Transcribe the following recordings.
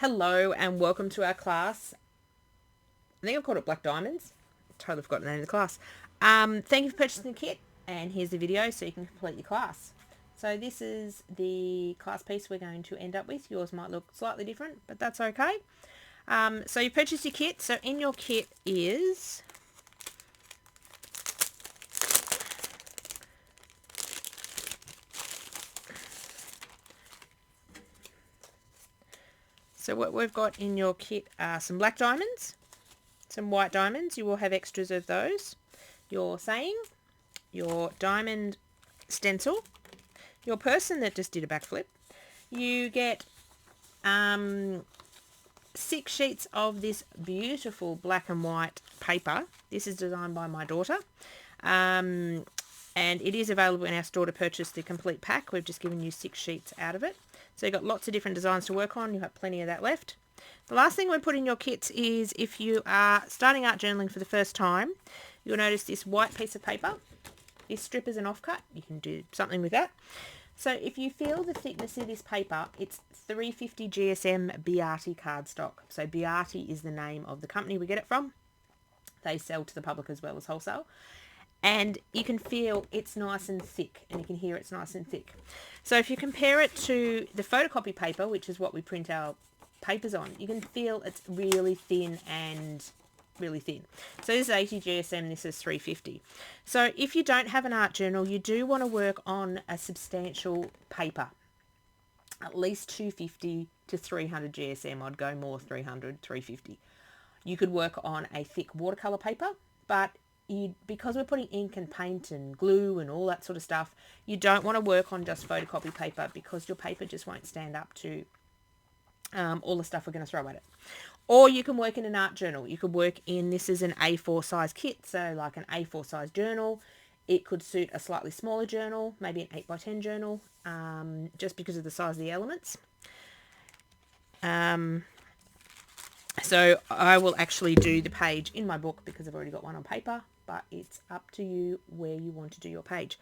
Hello and welcome to our class. I think I've called it Black Diamonds. Totally forgotten the name of the class. Thank you for purchasing the kit, and here's the video so you can complete your class. So this is the class piece we're going to end up with. Yours might look slightly different, but that's okay. So you purchased your kit. So in your kit is what we've got in your kit are some black diamonds, some white diamonds. You will have extras of those. Your saying, your diamond stencil, your person that just did a backflip. You get 6 sheets of this beautiful black and white paper. This is designed by my daughter. And it is available in our store to purchase the complete pack. We've just given you 6 sheets out of it. So you've got lots of different designs to work on. You have plenty of that left. The last thing we put in your kits is if you are starting art journaling for the first time, you'll notice this white piece of paper. This strip is an offcut. You can do something with that. So if you feel the thickness of this paper, it's 350 GSM Beati cardstock. So Beati is the name of the company we get it from. They sell to the public as well as wholesale. And you can feel it's nice and thick, and you can hear it's nice and thick. So if you compare it to the photocopy paper, which is what we print our papers on, you can feel it's really thin and really thin. So this is 80 GSM, this is 350. So if you don't have an art journal, you do want to work on a substantial paper, at least 250 to 300 GSM. I'd go more 300, 350. You could work on a thick watercolor paper, but because we're putting ink and paint and glue and all that sort of stuff, you don't want to work on just photocopy paper because your paper just won't stand up to all the stuff we're going to throw at it. Or you can work in an art journal. You could work in, this is an A4 size kit, so like an A4 size journal. It could suit a slightly smaller journal, maybe an 8x10 journal, just because of the size of the elements. So I will actually do the page in my book because I've already got one on paper, but it's up to you where you want to do your page.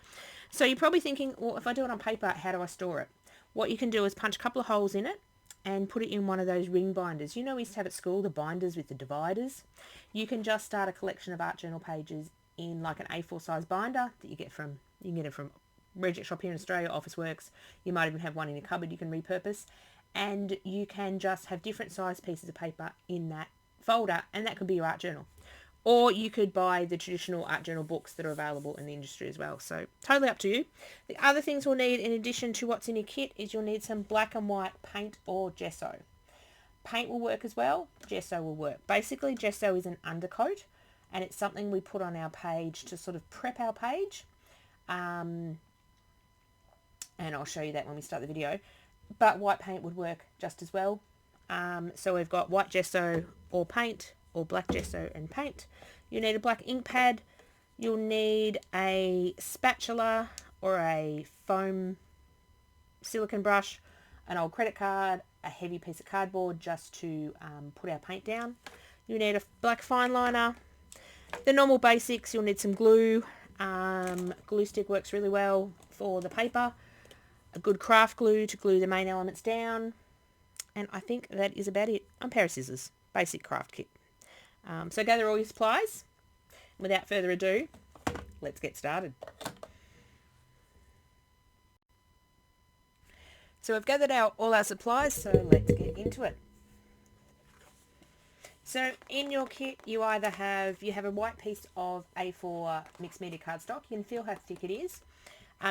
So you're probably thinking, well, if I do it on paper, how do I store it? What you can do is punch a couple of holes in it and put it in one of those ring binders. You know, we used to have at school the binders with the dividers. You can just start a collection of art journal pages in like an A4 size binder that you can get it from Reject Shop here in Australia, Officeworks. You might even have one in your cupboard you can repurpose. And you can just have different size pieces of paper in that folder, and that could be your art journal. Or you could buy the traditional art journal books that are available in the industry as well. So totally up to you. The other things we'll need in addition to what's in your kit is you'll need some black and white paint or gesso. Paint will work as well. Gesso will work. Basically, gesso is an undercoat, and it's something we put on our page to sort of prep our page. And I'll show you that when we start the video. But white paint would work just as well. So we've got white gesso or paint, or black gesso and paint. You need a black ink pad. You'll need a spatula or a foam silicone brush, an old credit card, a heavy piece of cardboard just to put our paint down. You need a black fine liner. The normal basics, you'll need some glue. Glue stick works really well for the paper. A good craft glue to glue the main elements down. And I think that is about it. A pair of scissors. Basic craft kit. So gather all your supplies. Without further ado, let's get started. So we've gathered all our supplies, so let's get into it. So in your kit, you either have a white piece of A4 mixed media cardstock. You can feel how thick it is.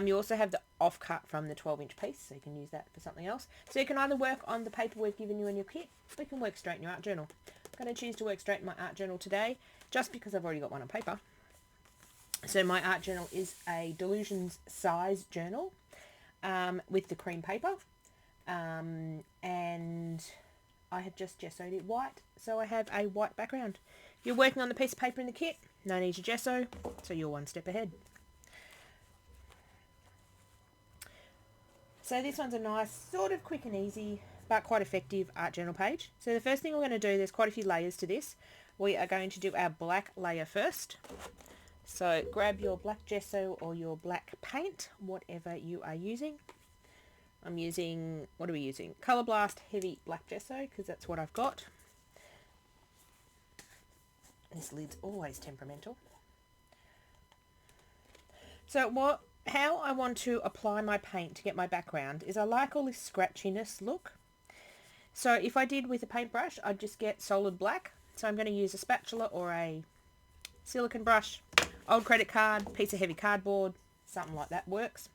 You also have the offcut from the 12-inch piece, so you can use that for something else. So you can either work on the paper we've given you in your kit, or you can work straight in your art journal. I'm going to choose to work straight in my art journal today, just because I've already got one on paper. So my art journal is a Delusions size journal with the cream paper, and I have just gessoed it white, so I have a white background. You're working on the piece of paper in the kit, no need to gesso, so you're one step ahead. So this one's a nice, sort of quick and easy, but quite effective art journal page. So the first thing we're going to do, there's quite a few layers to this. We are going to do our black layer first. So grab your black gesso or your black paint, whatever you are using. I'm using, what are we using? Colour Blast Heavy Black Gesso, because that's what I've got. This lid's always temperamental. So how I want to apply my paint to get my background is I like all this scratchiness look. So if I did with a paintbrush, I'd just get solid black. So I'm going to use a spatula or a silicone brush, old credit card, piece of heavy cardboard, something like that works.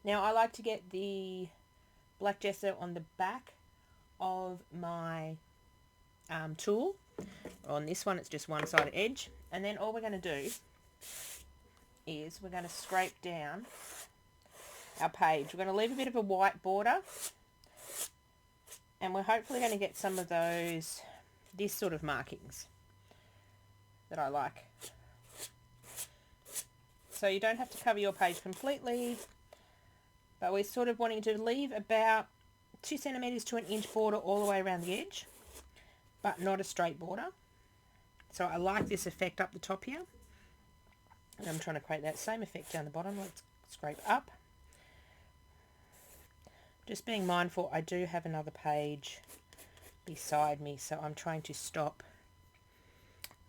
Now I like to get the black gesso on the back of my tool. On this one it's just one side edge, and then all we're going to do is we're going to scrape down our page. We're going to leave a bit of a white border, and we're hopefully going to get some of those, this sort of markings that I like. So you don't have to cover your page completely, but we're sort of wanting to leave about 2 centimeters to 1 inch border all the way around the edge, but not a straight border. So I like this effect up the top here, and I'm trying to create that same effect down the bottom. Let's scrape up. Just being mindful, I do have another page beside me, so I'm trying to stop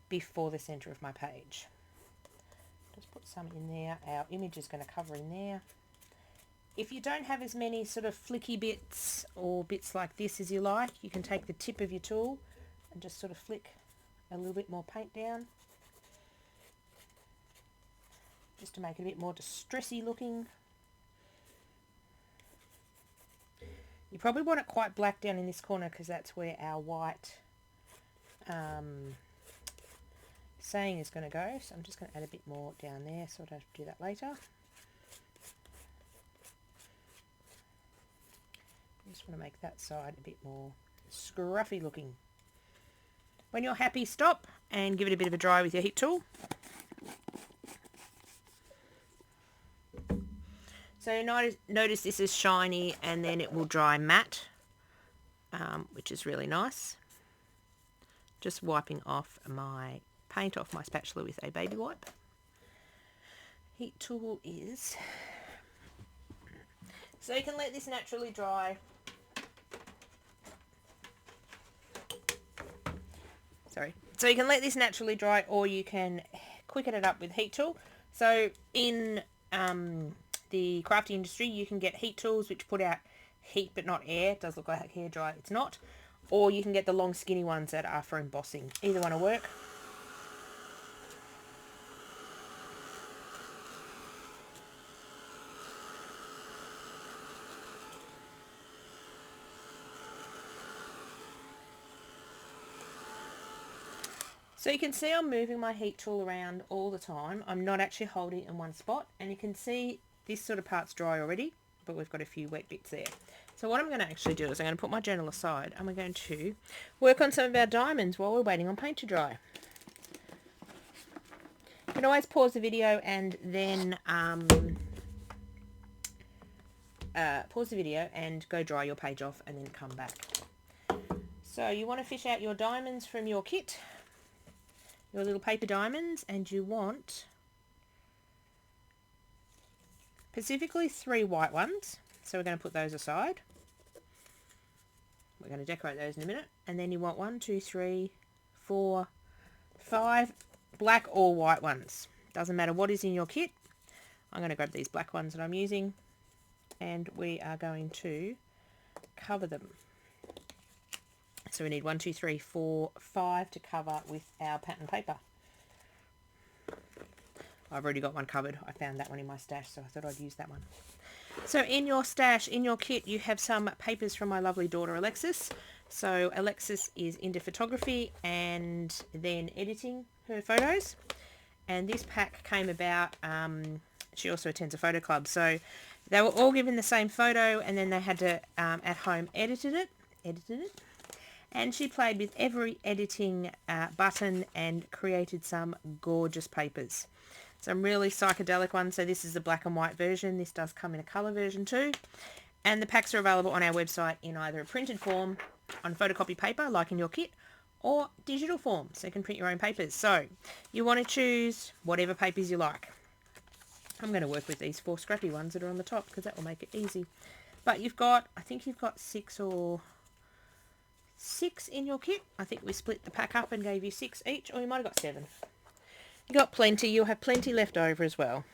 before the center of my page. Just put some in there. Our image is going to cover in there. If you don't have as many sort of flicky bits or bits like this as you like, you can take the tip of your tool and just sort of flick a little bit more paint down, just to make it a bit more distressy looking. You probably want it quite black down in this corner because that's where our white saying is going to go. So I'm just going to add a bit more down there so I don't have to do that later. I just want to make that side a bit more scruffy looking. When you're happy, stop and give it a bit of a dry with your heat tool. So notice this is shiny and then it will dry matte, which is really nice. Just wiping off my paint off my spatula with a baby wipe. Heat tool is... So you can let this naturally dry. So you can let this naturally dry, or you can quicken it up with heat tool. So in the crafting industry, you can get heat tools which put out heat but not air. It does look like hair dry, it's not. Or you can get the long skinny ones that are for embossing. Either one will work. So you can see I'm moving my heat tool around all the time. I'm not actually holding it in one spot, and you can see this sort of part's dry already, but we've got a few wet bits there. So what I'm going to actually do is I'm going to put my journal aside and we're going to work on some of our diamonds while we're waiting on paint to dry. You can always pause the video and then go dry your page off and then come back. So you want to fish out your diamonds from your kit, your little paper diamonds, and you want specifically 3 white ones. So we're going to put those aside. We're going to decorate those in a minute. And then you want 1, 2, 3, 4, 5 black or white ones. Doesn't matter what is in your kit. I'm going to grab these black ones that I'm using, and we are going to cover them. So we need 1, 2, 3, 4, 5 to cover with our pattern paper. I've already got one covered. I found that one in my stash, so I thought I'd use that one. So in your stash, in your kit, you have some papers from my lovely daughter Alexis. So Alexis is into photography and then editing her photos. And this pack came about, she also attends a photo club. So they were all given the same photo, and then they had to, at home, edited it. And she played with every editing button and created some gorgeous papers. Some really psychedelic ones. So this is the black and white version. This does come in a colour version too. And the packs are available on our website in either a printed form, on photocopy paper, like in your kit, or digital form, so you can print your own papers. So you want to choose whatever papers you like. I'm going to work with these 4 scrappy ones that are on the top because that will make it easy. But you've got, I think you've got 6 in your kit. I think we split the pack up and gave you 6 each, or you might have got 7. You got plenty. You'll have plenty left over as well.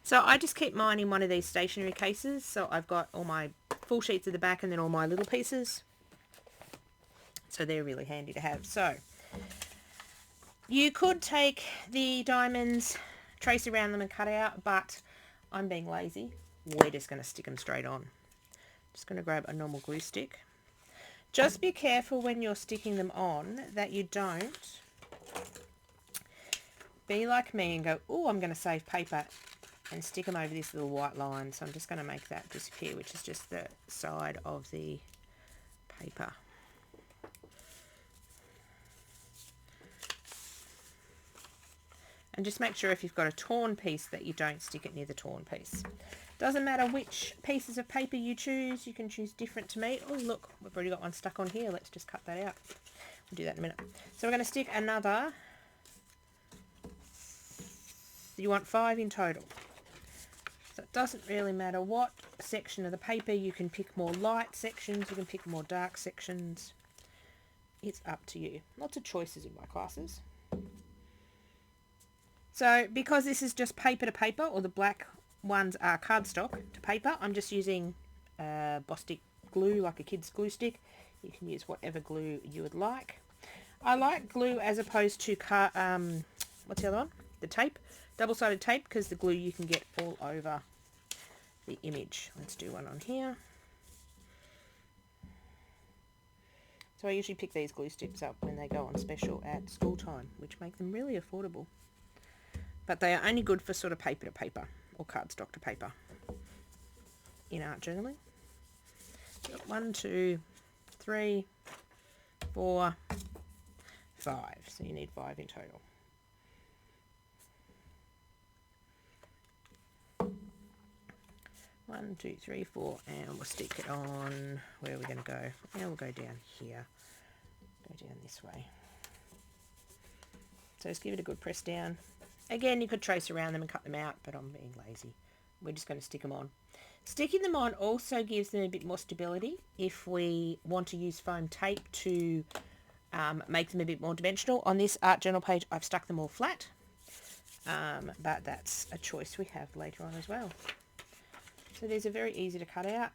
So I just keep mine in one of these stationery cases. So I've got all my full sheets at the back and then all my little pieces. So they're really handy to have. So you could take the diamonds, trace around them and cut out, but I'm being lazy. We're just going to stick them straight on. Just going to grab a normal glue stick. Just be careful when you're sticking them on that you don't be like me and go, oh, I'm going to save paper, and stick them over this little white line. So I'm just going to make that disappear, which is just the side of the paper. And just make sure if you've got a torn piece that you don't stick it near the torn piece. Doesn't matter which pieces of paper you choose. You can choose different to me. Oh, look, we've already got one stuck on here. Let's just cut that out. We'll do that in a minute. So we're going to stick another. You want 5 in total. So it doesn't really matter what section of the paper. You can pick more light sections. You can pick more dark sections. It's up to you. Lots of choices in my classes. So because this is just paper to paper, or the black ones are cardstock to paper, I'm just using Bostik glue, like a kid's glue stick. You can use whatever glue you would like. I like glue as opposed to what's the other one? The tape, double-sided tape, because the glue you can get all over the image. Let's do one on here. So I usually pick these glue sticks up when they go on special at school time, which make them really affordable. But they are only good for sort of paper to paper or cardstock to paper in art journaling. 1, 2, 3, 4, 5. So you need 5 in total. One, 2, 3, 4, and we'll stick it on. Where are we going to go? And we'll go down here. Go down this way. So just give it a good press down. Again, you could trace around them and cut them out, but I'm being lazy. We're just going to stick them on. Sticking them on also gives them a bit more stability if we want to use foam tape to make them a bit more dimensional. On this art journal page, I've stuck them all flat, but that's a choice we have later on as well. So these are very easy to cut out.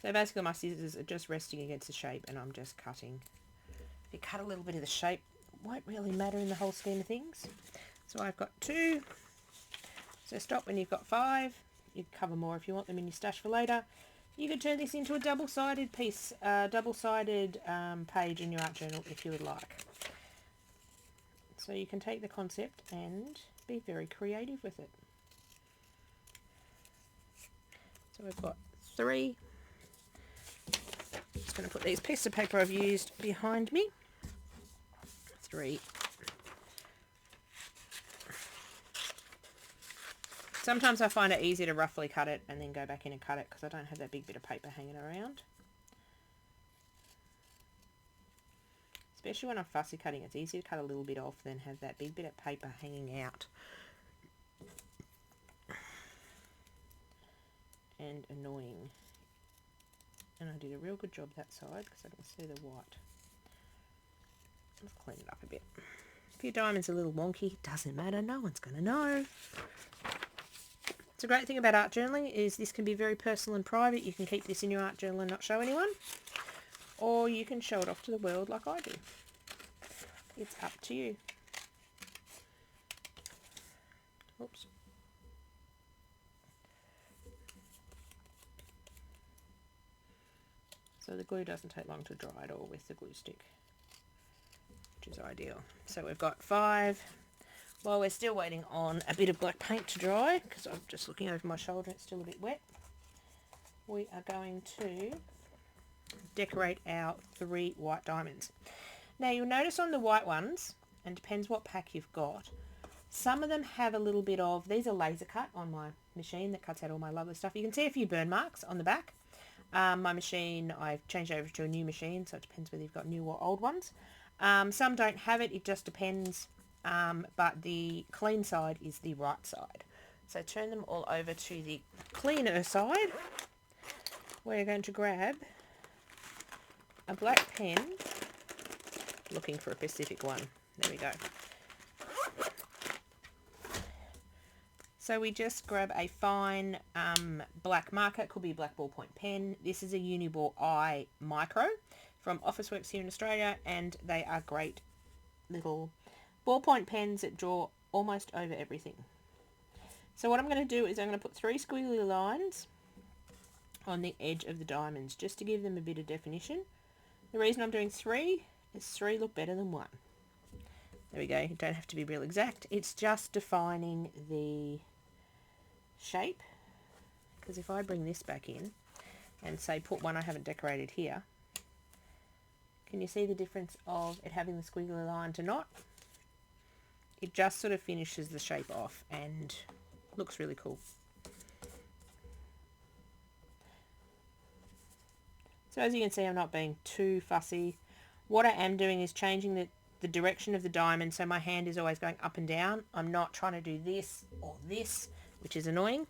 So basically my scissors are just resting against the shape and I'm just cutting. If you cut a little bit of the shape, it won't really matter in the whole scheme of things. So I've got 2. So stop when you've got 5. You can cover more if you want them in your stash for later. You could turn this into a double-sided piece, double-sided page in your art journal if you would like. So you can take the concept and be very creative with it. So we've got 3. Just going to put these pieces of paper I've used behind me. 3. Sometimes I find it easier to roughly cut it and then go back in and cut it because I don't have that big bit of paper hanging around. Especially when I'm fussy cutting, it's easier to cut a little bit off than have that big bit of paper hanging out. And annoying. And I did a real good job that side because I can see the white. Let's clean it up a bit. If your diamond's a little wonky, doesn't matter, no one's going to know. The great thing about art journaling is this can be very personal and private. You can keep this in your art journal and not show anyone. Or you can show it off to the world like I do. It's up to you. Oops. So the glue doesn't take long to dry at all with the glue stick, which is ideal. So we've got 5. While we're still waiting on a bit of black paint to dry, because I'm just looking over my shoulder, it's still a bit wet, we are going to decorate our 3 white diamonds. Now you'll notice on the white ones, and depends what pack you've got, some of them have a little bit of, these are laser cut on my machine that cuts out all my lovely stuff. You can see a few burn marks on the back. My machine, I've changed over to a new machine, so it depends whether you've got new or old ones. Some don't have it, it just depends, but the clean side is the right side. So turn them all over to the cleaner side. We're going to grab a black pen, looking for a Pacific one. There we go. So we just grab a fine black marker. It could be a black ballpoint pen. This is a Uniball I Micro from Officeworks here in Australia, and they are great little ballpoint pens that draw almost over everything. So what I'm going to do is I'm going to put 3 squiggly lines on the edge of the diamonds just to give them a bit of definition. The reason I'm doing 3 is 3 look better than 1. There we go. You don't have to be real exact. It's just defining the shape, because if I bring this back in and say put one I haven't decorated here, can you see the difference of it having the squiggly line to not? It just sort of finishes the shape off and looks really cool. So as you can see, I'm not being too fussy. What I am doing is changing the direction of the diamond, so my hand is always going up and down. I'm not trying to do this or this, which is annoying.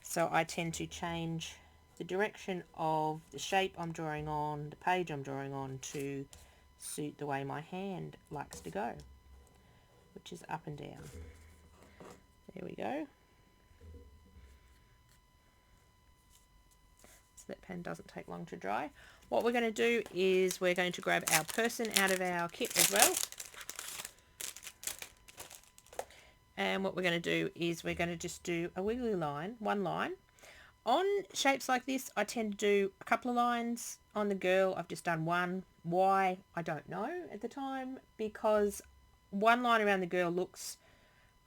So I tend to change the direction of the shape I'm drawing on, the page I'm drawing on, to suit the way my hand likes to go, which is up and down. There we go. So that pen doesn't take long to dry. What we're going to do is we're going to grab our person out of our kit as well. And what we're going to do is we're going to just do a wiggly line, one line. On shapes like this, I tend to do a couple of lines. On the girl, I've just done one. Why? I don't know at the time, because one line around the girl looks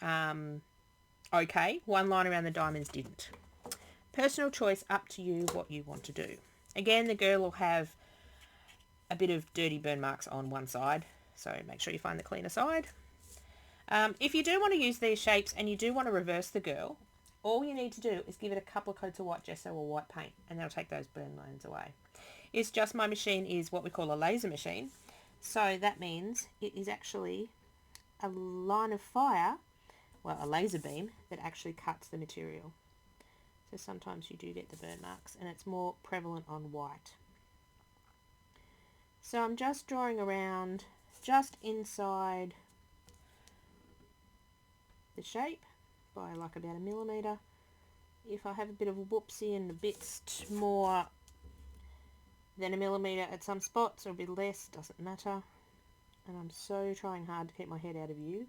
okay. One line around the diamonds didn't. Personal choice, up to you what you want to do. Again, the girl will have a bit of dirty burn marks on one side, so make sure you find the cleaner side. If you do want to use these shapes and you do want to reverse the girl, all you need to do is give it a couple of coats of white gesso or white paint, and that'll take those burn lines away. It's just my machine is what we call a laser machine, so that means it is actually a line of fire, well, a laser beam that actually cuts the material. So sometimes you do get the burn marks, and it's more prevalent on white. So I'm just drawing around just inside the shape by like about 1 millimetre. If I have a bit of a whoopsie and a bit more than 1 millimetre at some spots, or a bit less, doesn't matter. And I'm so trying hard to keep my head out of view.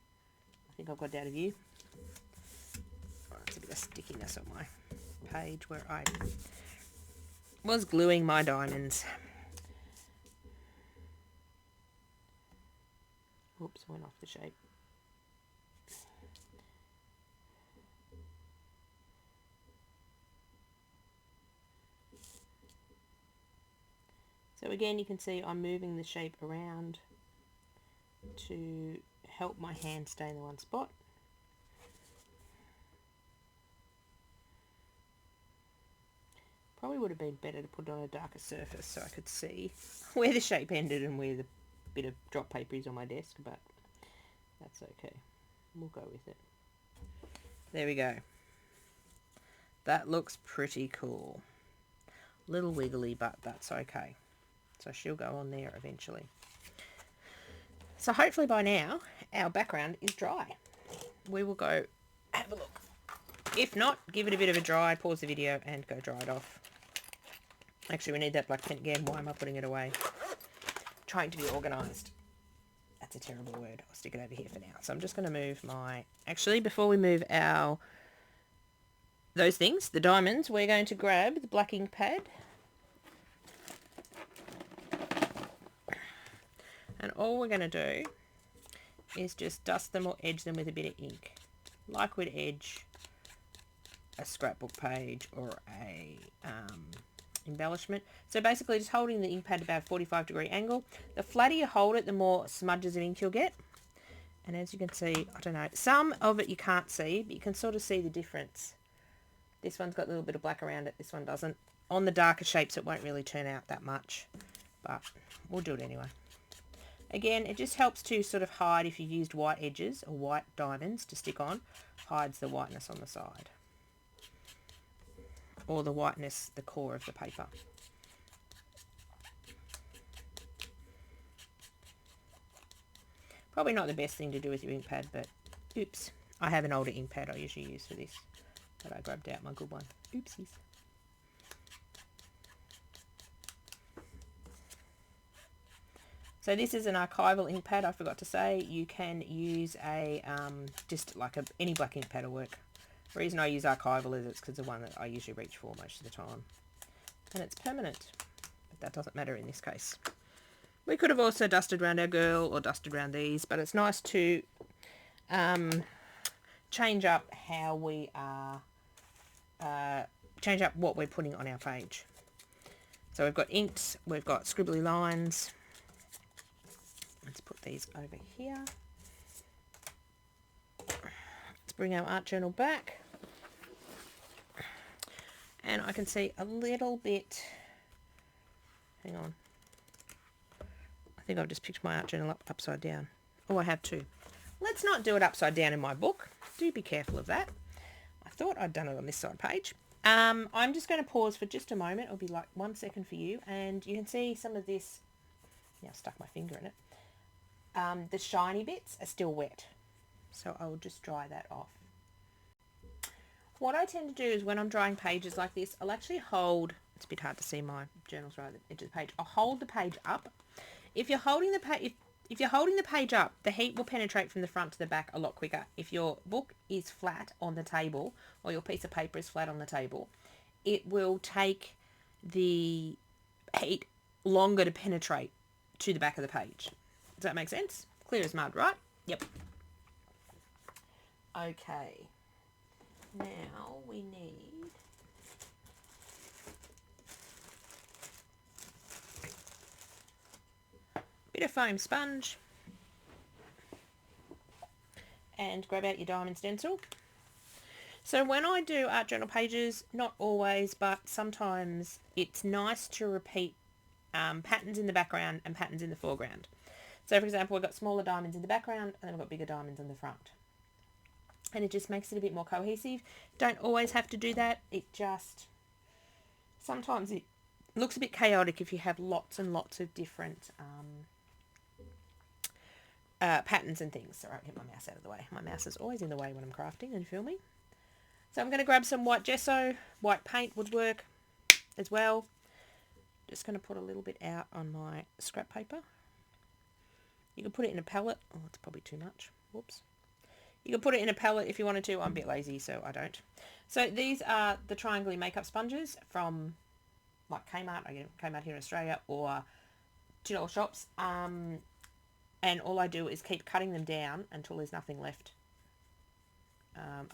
I think I've got it out of view. Oh, it's a bit of stickiness on my page where I was gluing my diamonds. Oops, went off the shape. So again, you can see I'm moving the shape around to help my hand stay in the one spot. Probably would have been better to put it on a darker surface so I could see where the shape ended and where the bit of drop paper is on my desk, but that's okay. We'll go with it. There we go. That looks pretty cool. A little wiggly, but that's okay. So she'll go on there eventually. So hopefully by now our background is dry. We will go have a look. If not, give it a bit of a dry, pause the video and go dry it off. Actually, we need that black pen again. Why am I putting it away? Trying to be organised. That's a terrible word. I'll stick it over here for now. So I'm just going to move my... Actually, before we move those things, the diamonds, we're going to grab the black ink pad. And all we're going to do is just dust them or edge them with a bit of ink. Like we'd edge a scrapbook page or a embellishment. So basically just holding the ink pad about a 45-degree angle. The flatter you hold it, the more smudges of ink you'll get. And as you can see, I don't know, some of it you can't see, but you can sort of see the difference This one's got a little bit of black around it. This one doesn't. On the darker shapes, it won't really turn out that much, but we'll do it anyway. Again, it just helps to sort of hide if you used white edges or white diamonds to stick on, hides the whiteness on the side. Or the whiteness, the core of the paper. Probably not the best thing to do with your ink pad, but oops. I have an older ink pad I usually use for this, but I grabbed out my good one. Oopsies. So this is an archival ink pad, I forgot to say. You can use a, just like any black ink pad will work. The reason I use archival is it's because the one that I usually reach for most of the time. And it's permanent, but that doesn't matter in this case. We could have also dusted around our girl or dusted around these, but it's nice to change up how we are, change up what we're putting on our page. So we've got inks, we've got scribbly lines. Let's put these over here. Let's bring our art journal back. And I can see a little bit, hang on. I think I've just picked my art journal up upside down. Oh, I have too. Let's not do it upside down in my book. Do be careful of that. I thought I'd done it on this side page. I'm just going to pause for just a moment. It'll be like 1 second for you. And you can see some of this. Yeah, I've stuck my finger in it. The shiny bits are still wet. So I will just dry that off. What I tend to do is when I'm drying pages like this, I'll actually hold, it's a bit hard to see my journals right at the edge of the page. I'll hold the page up. If you're holding the page, if you're holding the page up, the heat will penetrate from the front to the back a lot quicker. If your book is flat on the table or your piece of paper is flat on the table, it will take the heat longer to penetrate to the back of the page. Does that make sense? Clear as mud, right? Yep. Okay. Now we need a bit of foam sponge and grab out your diamond stencil. So when I do art journal pages, not always, but sometimes it's nice to repeat patterns in the background and patterns in the foreground. So for example, we've got smaller diamonds in the background and then we've got bigger diamonds in the front. And it just makes it a bit more cohesive. Don't always have to do that. It just, sometimes it looks a bit chaotic if you have lots and lots of different patterns and things. Sorry, I'll get my mouse out of the way. My mouse is always in the way when I'm crafting and filming. So I'm going to grab some white gesso. White paint would work as well. Just going to put a little bit out on my scrap paper. You can put it in a palette. Oh, it's probably too much. Whoops. You can put it in a palette if you wanted to. I'm a bit lazy, so I don't. So these are the triangle makeup sponges from like Kmart. I get Kmart here in Australia or $2 shops. And all I do is keep cutting them down until there's nothing left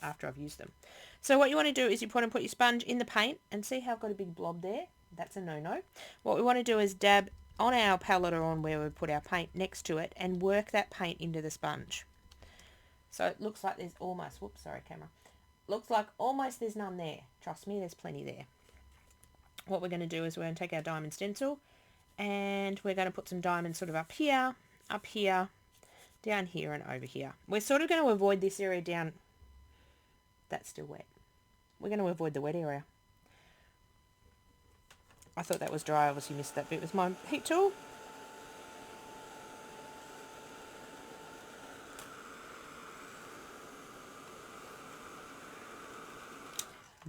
after I've used them. So what you want to do is you put your sponge in the paint and see how I've got a big blob there. That's a no-no. What we want to do is dab on our palette or on where we put our paint next to it and work that paint into the sponge. So it looks like there's almost, whoops, sorry camera. Looks like almost there's none there. Trust me, there's plenty there. What we're going to do is we're going to take our diamond stencil and we're going to put some diamonds sort of up here, down here and over here. We're sort of going to avoid this area down, that's still wet. We're going to avoid the wet area. I thought that was dry, obviously missed that bit with my heat tool.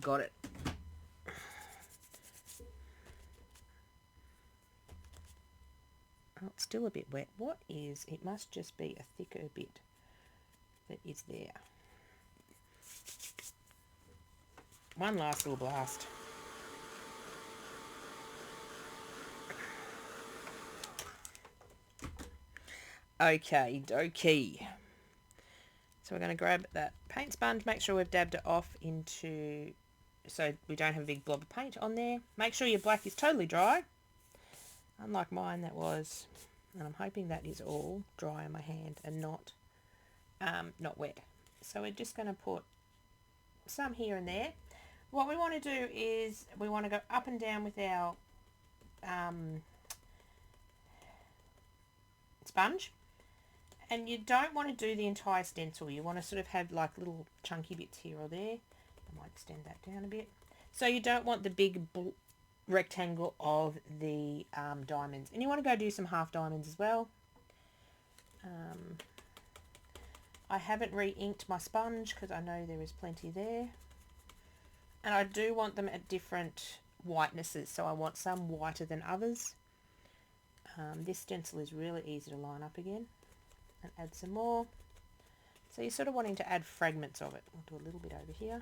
Got it. Oh, it's still a bit wet. What is, it must just be a thicker bit that is there. One last little blast. Okay, dokie. So we're going to grab that paint sponge, make sure we've dabbed it off into, so we don't have a big blob of paint on there. Make sure your black is totally dry. Unlike mine that was, and I'm hoping that is all dry on my hand and not wet. So we're just going to put some here and there. What we want to do is we want to go up and down with our sponge, and you don't want to do the entire stencil. You want to sort of have like little chunky bits here or there. I might extend that down a bit. So you don't want the big rectangle of the diamonds, and you want to go do some half diamonds as well. I haven't re-inked my sponge because I know there is plenty there, and I do want them at different whitenesses, so I want some whiter than others. This stencil is really easy to line up again and add some more. So you're sort of wanting to add fragments of it. We'll do a little bit over here.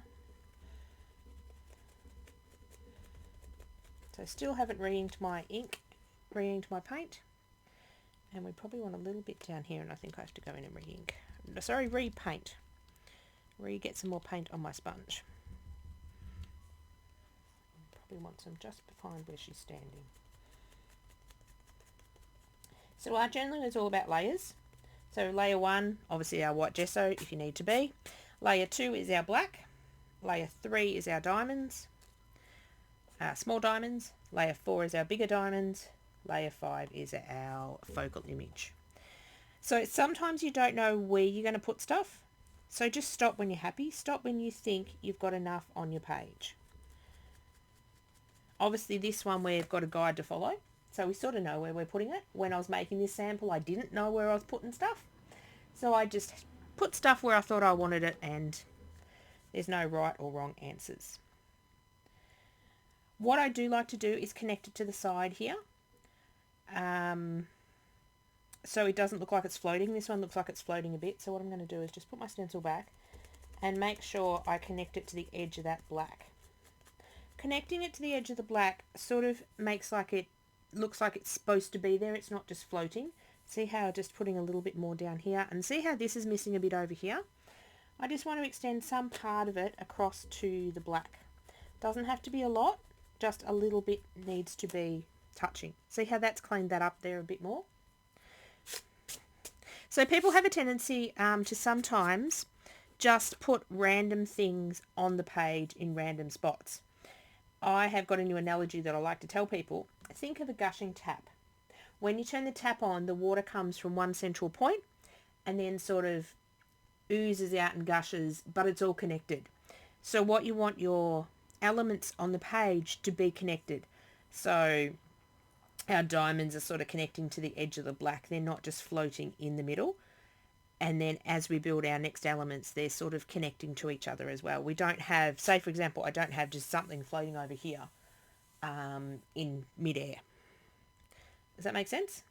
So I still haven't re-inked my ink, re-inked my paint, and we probably want a little bit down here, and I think I have to go in and re-ink. Sorry, repaint. Get some more paint on my sponge. Probably want some just behind where she's standing. So our journaling is all about layers. So layer 1, obviously our white gesso if you need to be. Layer 2 is our black. Layer 3 is our diamonds, small diamonds. Layer 4 is our bigger diamonds. Layer 5 is our focal image. So sometimes you don't know where you're going to put stuff. So just stop when you're happy. Stop when you think you've got enough on your page. Obviously this one we've got a guide to follow, so we sort of know where we're putting it. When I was making this sample, I didn't know where I was putting stuff, so I just put stuff where I thought I wanted it, and there's no right or wrong answers. What I do like to do is connect it to the side here, so it doesn't look like it's floating. This one looks like it's floating a bit, so what I'm going to do is just put my stencil back and make sure I connect it to the edge of that black. Connecting it to the edge of the black sort of makes like it looks like it's supposed to be there. It's not just floating. See how just putting a little bit more down here, and see how this is missing a bit over here. I just want to extend some part of it across to the black. Doesn't have to be a lot, just a little bit needs to be touching. See how that's cleaned that up there a bit more? So people have a tendency to sometimes just put random things on the page in random spots. I have got a new analogy that I like to tell people. Think of a gushing tap. When you turn the tap on, the water comes from one central point and then sort of oozes out and gushes, but it's all connected. So what you want your elements on the page to be connected. So our diamonds are sort of connecting to the edge of the black. They're not just floating in the middle. And then as we build our next elements, they're sort of connecting to each other as well. We don't have, say for example, I don't have just something floating over here in midair. Does that make sense?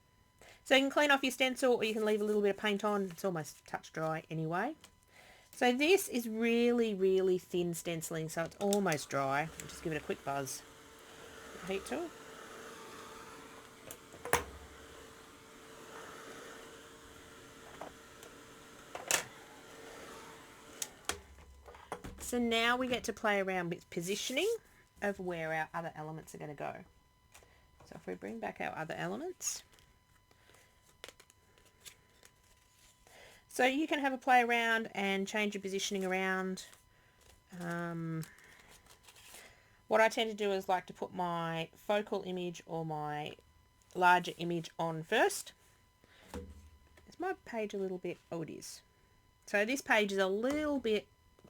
So you can clean off your stencil, or you can leave a little bit of paint on. It's almost touch dry anyway. So this is really, really thin stenciling, so it's almost dry. I'll just give it a quick buzz. Heat tool. So now we get to play around with positioning of where our other elements are going to go. So if we bring back our other elements, so you can have a play around and change your positioning around. What I tend to do is like to put my focal image or my larger image on first. Is my page a little bit? Oh, it is. So this page is a little bit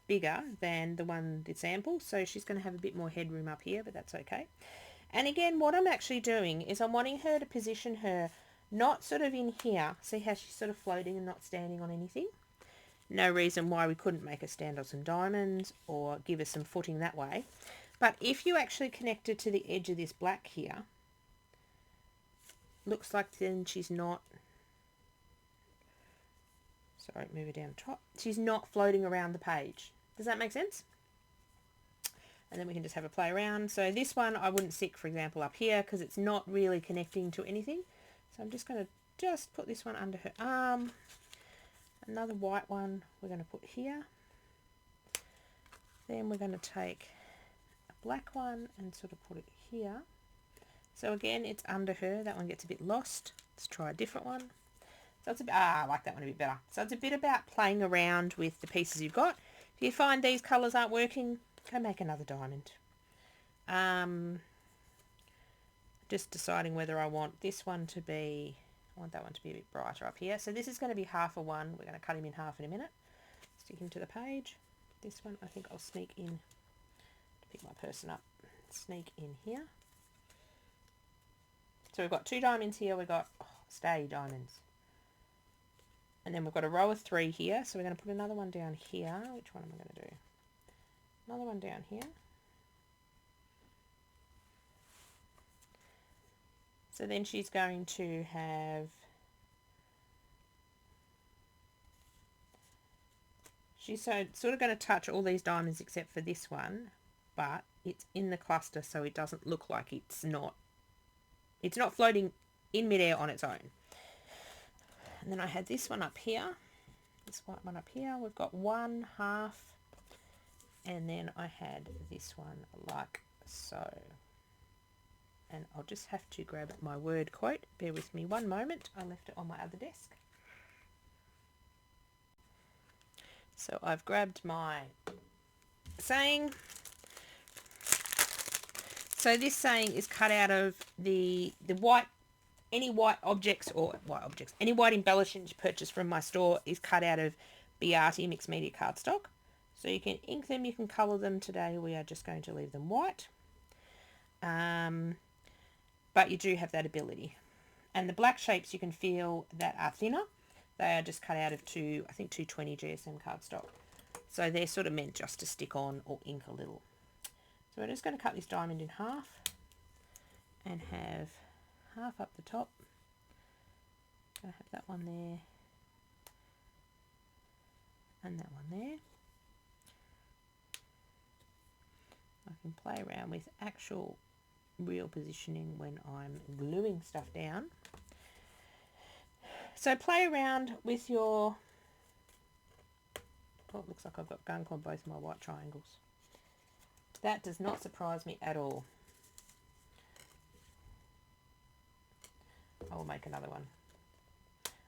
bigger than the one, the sample, so she's going to have a bit more headroom up here, but that's okay. And again, what I'm actually doing is I'm wanting her to position her not sort of in here. See how she's sort of floating and not standing on anything? No reason why we couldn't make her stand on some diamonds or give her some footing that way. But if you actually connect her to the edge of this black here, looks like then she's not, sorry, move her down top. She's not floating around the page. Does that make sense? And then we can just have a play around. So this one I wouldn't stick, for example, up here because it's not really connecting to anything. So I'm just going to just put this one under her arm. Another white one we're going to put here. Then we're going to take a black one and sort of put it here. So again, it's under her. That one gets a bit lost. Let's try a different one. So it's a bit, I like that one a bit better. So it's a bit about playing around with the pieces you've got. If you find these colours aren't working, go make another diamond. Just deciding whether I want this one to be, I want that one to be a bit brighter up here. So this is going to be half a one. We're going to cut him in half in a minute. Stick him to the page. This one I think I'll sneak in to pick my person up. Sneak in here. So we've got 2 diamonds here. We've got stay diamonds. And then we've got a row of 3 here. So we're going to put another one down here. Which one am I going to do? Another one down here. So then she's going to have, she's sort of going to touch all these diamonds except for this one, but it's in the cluster so it doesn't look like it's not floating in midair on its own. And then I had this one up here, this white one up here. We've got 1 half, and then I had this one like so. And I'll just have to grab my word quote. Bear with me one moment. I left it on my other desk. So I've grabbed my saying. So this saying is cut out of the white, any white objects, any white embellishment you purchase from my store is cut out of Beati mixed media cardstock. So you can ink them, you can colour them. Today we are just going to leave them white. But you do have that ability. And the black shapes you can feel that are thinner. They are just cut out of I think 220 GSM cardstock. So they're sort of meant just to stick on or ink a little. So we're just going to cut this diamond in half and have half up the top. I have that one there and that one there. I can play around with actual real positioning when I'm gluing stuff down. So play around with your, oh, it looks like I've got gunk on both my white triangles. That does not surprise me at all. I will make another one.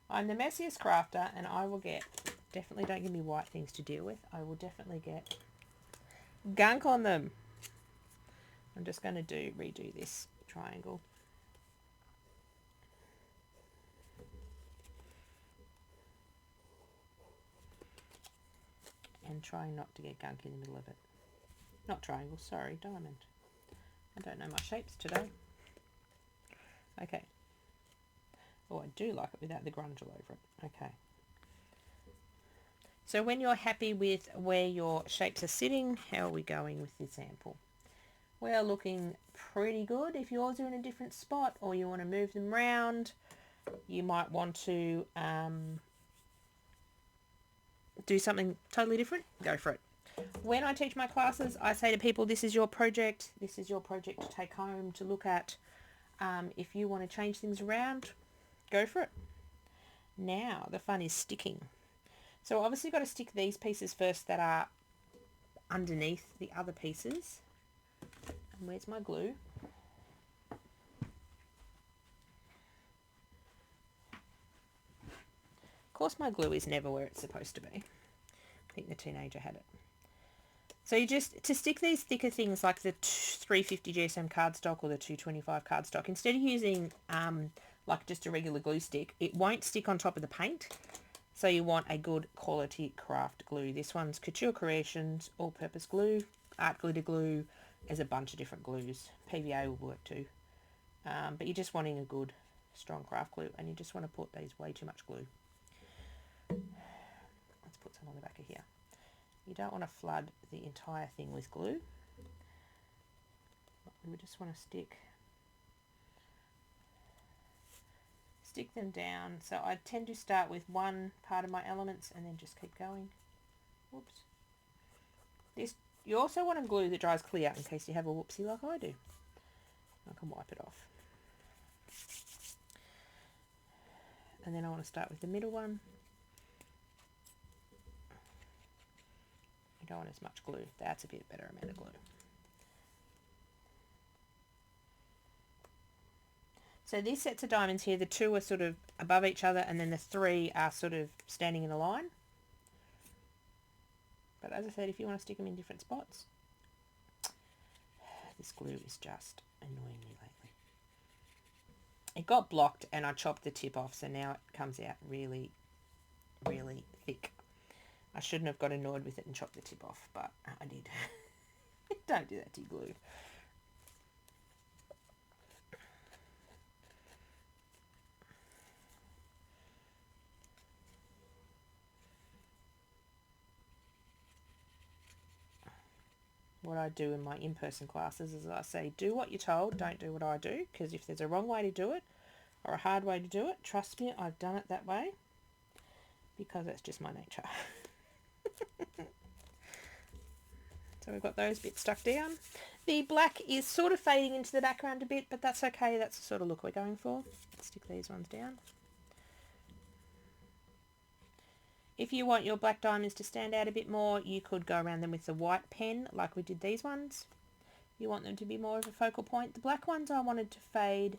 I'm the messiest crafter and I will get, definitely don't give me white things to deal with, I will definitely get gunk on them. I'm just going to redo this triangle. And trying not to get gunk in the middle of it. Not triangle, sorry, diamond. I don't know my shapes today. Okay. Oh, I do like it without the grunge all over it. Okay. So when you're happy with where your shapes are sitting, how are we going with the sample? We're looking pretty good. If yours are in a different spot or you want to move them around, you might want to do something totally different. Go for it. When I teach my classes, I say to people, this is your project. This is your project to take home, to look at. If you want to change things around, go for it. Now, the fun is sticking. So obviously you've got to stick these pieces first that are underneath the other pieces. And where's my glue? Of course my glue is never where it's supposed to be. I think the teenager had it. So you just, to stick these thicker things like the 350 GSM cardstock or the 225 cardstock, instead of using like just a regular glue stick, it won't stick on top of the paint. So you want a good quality craft glue. This one's Couture Creations all-purpose glue, art glitter glue. There's a bunch of different glues. PVA will work too. But you're just wanting a good, strong craft glue, and you just want to put these way too much glue. Let's put some on the back of here. You don't want to flood the entire thing with glue. We just want to stick them down. So I tend to start with one part of my elements and then just keep going. Whoops. This, you also want a glue that dries clear in case you have a whoopsie like I do. I can wipe it off. And then I want to start with the middle one. You don't want as much glue. That's a bit better amount of glue. So these sets of diamonds here, the two are sort of above each other and then the three are sort of standing in a line. But as I said, if you want to stick them in different spots, This glue is just annoying me lately. It got blocked and I chopped the tip off, so now it comes out really, really thick. I shouldn't have got annoyed with it and chopped the tip off, but I did. Don't do that to your glue. What I do in my in-person classes is I say, do what you're told, don't do what I do, because if there's a wrong way to do it or a hard way to do it, trust me, I've done it that way, because that's just my nature. So we've got those bits stuck down. The black is sort of fading into the background a bit, but that's okay. That's the sort of look we're going for. Let's stick these ones down. If you want your black diamonds to stand out a bit more, you could go around them with the white pen like we did these ones. You want them to be more of a focal point. The black ones I wanted to fade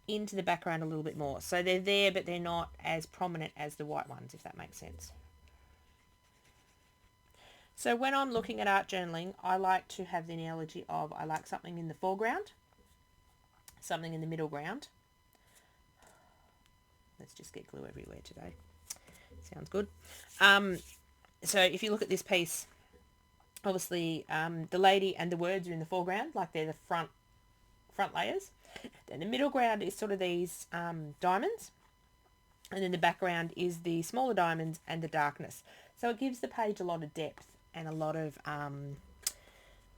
into the background a little bit more. So they're there, but they're not as prominent as the white ones, if that makes sense. So when I'm looking at art journaling, I like to have the analogy of I like something in the foreground, something in the middle ground. Let's just get glue everywhere today. Sounds good. So if you look at this piece, obviously the lady and the words are in the foreground, like they're the front layers. Then the middle ground is sort of these diamonds, and then the background is the smaller diamonds and the darkness. So it gives the page a lot of depth and a lot of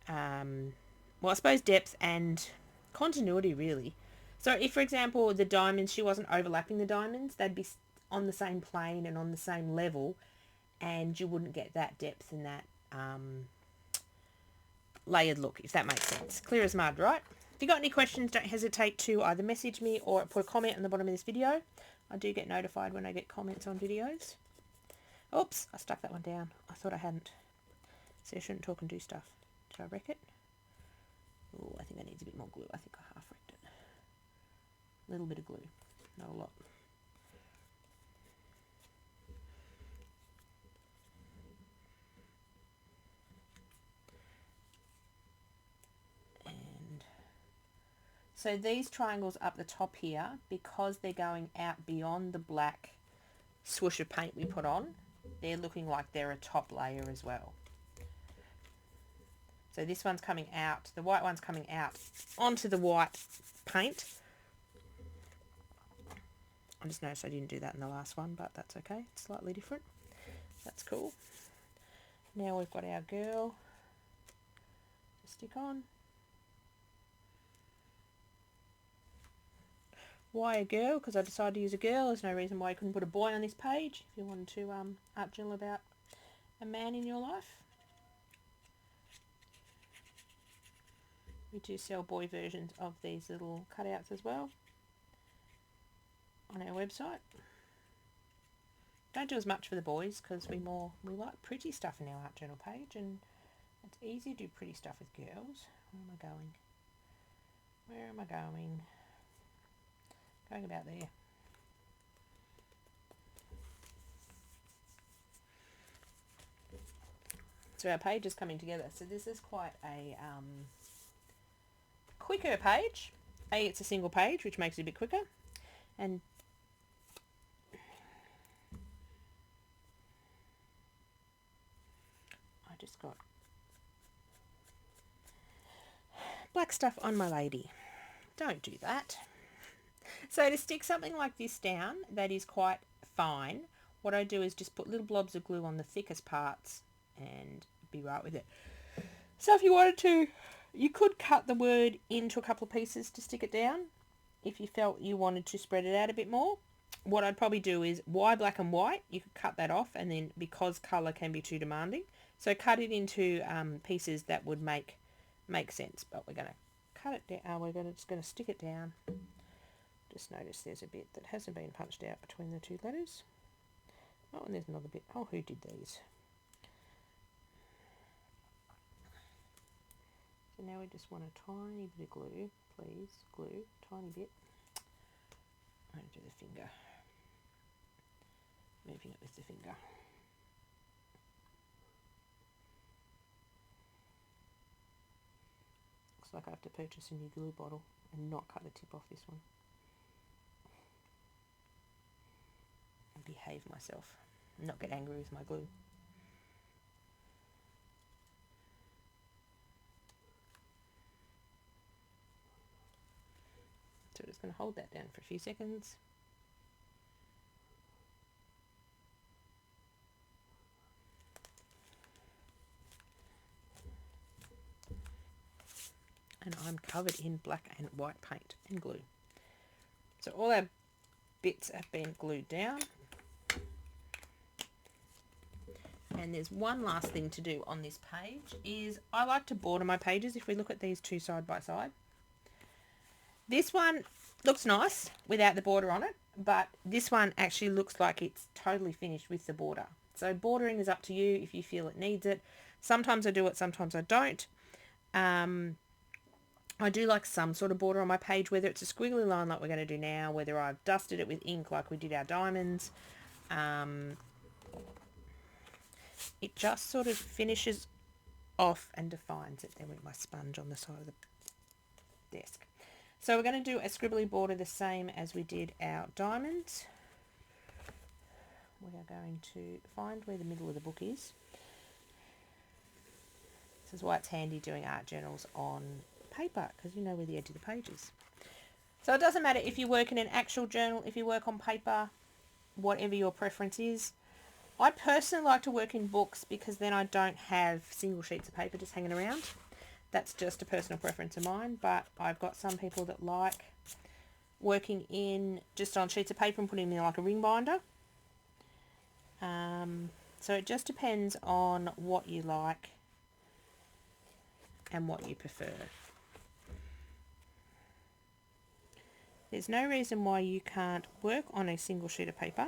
well, I suppose depth and continuity, really. So if, for example, the diamonds, she wasn't overlapping the diamonds, they'd be on the same plane and on the same level, and you wouldn't get that depth and that layered look, if that makes sense. Clear as mud, right? If you got any questions, don't hesitate to either message me or put a comment on the bottom of this video. I do get notified when I get comments on videos. Oops, I stuck that one down. I thought I hadn't. So I shouldn't talk and do stuff. Did I wreck it? Oh, I think that needs a bit more glue. I think I half wrecked it. A little bit of glue, not a lot. And so these triangles up the top here, because they're going out beyond the black swoosh of paint we put on, they're looking like they're a top layer as well. So this one's coming out, the white one's coming out onto the white paint. I just noticed I didn't do that in the last one, but that's okay. It's slightly different. That's cool. Now we've got our girl to stick on. Why a girl? Because I decided to use a girl. There's no reason why you couldn't put a boy on this page if you wanted to art journal about a man in your life. We do sell boy versions of these little cutouts as well on our website. Don't do as much for the boys because we like pretty stuff in our art journal page, and it's easy to do pretty stuff with girls. Where am I going? Where am I going? Going about there. So our page is coming together. So this is quite a quicker page. It's a single page, which makes it a bit quicker. And I just got black stuff on my lady. Don't do that. So to stick something like this down that is quite fine, what I do is just put little blobs of glue on the thickest parts and be right with it. So if you wanted to, you could cut the word into a couple of pieces to stick it down if you felt you wanted to spread it out a bit more. What I'd probably do is why black and white, you could cut that off, and then because colour can be too demanding, so cut it into pieces that would make sense. But we're going to cut it down, we're just going to stick it down. Just notice there's a bit that hasn't been punched out between the two letters. Oh, and there's another bit. Oh, who did these? So now we just want a tiny bit of glue, please. Glue, tiny bit. I'm going to do the finger. Moving it with the finger. looks like I have to purchase a new glue bottle and not cut the tip off this one. And behave myself. Not get angry with my glue. So we're just going to hold that down for a few seconds. And I'm covered in black and white paint and glue. So all our bits have been glued down. And there's one last thing to do on this page is I like to border my pages. If we look at these two side by side, this one looks nice without the border on it, but this one actually looks like it's totally finished with the border. So bordering is up to you if you feel it needs it. Sometimes I do it, sometimes I don't. I do like some sort of border on my page, whether it's a squiggly line like we're going to do now, whether I've dusted it with ink like we did our diamonds. It just sort of finishes off and defines it. There went my sponge on the side of the desk. So we're going to do a scribbly border the same as we did our diamonds. We are going to find where the middle of the book is. This is why it's handy doing art journals on paper, because you know where the edge of the page is. So it doesn't matter if you work in an actual journal, if you work on paper, whatever your preference is. I personally like to work in books because then I don't have single sheets of paper just hanging around. That's just a personal preference of mine, but I've got some people that like working in just on sheets of paper and putting them in like a ring binder. So it just depends on what you like and what you prefer. There's no reason why you can't work on a single sheet of paper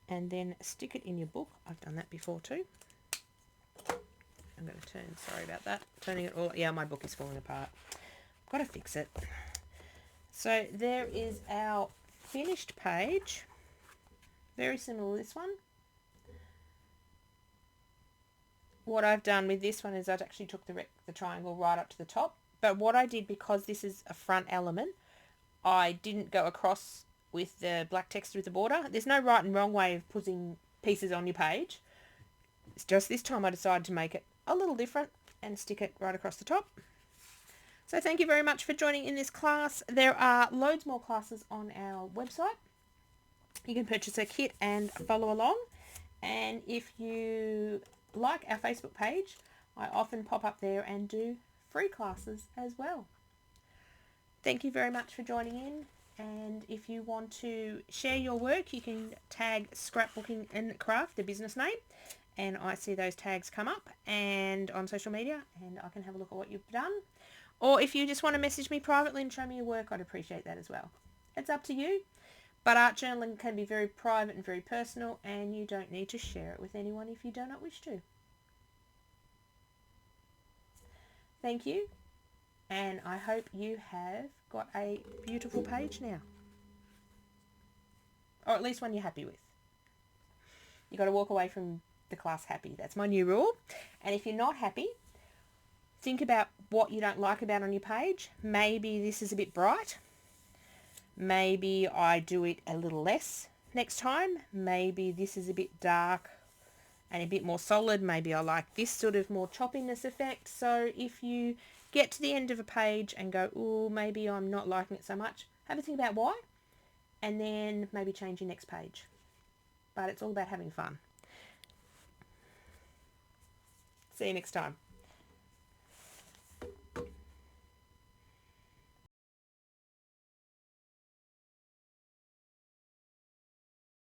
and then stick it in your book. I've done that before too. I'm going to turn, sorry about that, turning it all, yeah, my book is falling apart. I've got to fix it. So there is our finished page. Very similar to this one. What I've done with this one is I've actually took the triangle right up to the top. But what I did, because this is a front element, I didn't go across with the black text with the border. There's no right and wrong way of putting pieces on your page. It's just this time I decided to make it a little different and stick it right across the top. So thank you very much for joining in this class. There are loads more classes on our website. You can purchase a kit and follow along. And if you like our Facebook page, I often pop up there and do free classes as well. Thank you very much for joining in. And if you want to share your work, you can tag Scrapbooking&Craft, the business name, and I see those tags come up and on social media, and I can have a look at what you've done. Or if you just want to message me privately and show me your work, I'd appreciate that as well. It's up to you, but art journaling can be very private and very personal, and you don't need to share it with anyone if you do not wish to. Thank you, and I hope you have got a beautiful page now, or at least one you're happy with. You got to walk away from the class happy. That's my new rule. And if you're not happy, think about what you don't like about on your page. Maybe this is a bit bright. Maybe I do it a little less next time. Maybe this is a bit dark and a bit more solid. Maybe I like this sort of more choppiness effect. So if you get to the end of a page and go, oh, maybe I'm not liking it so much, have a think about why, and then maybe change your next page. But it's all about having fun. See you next time.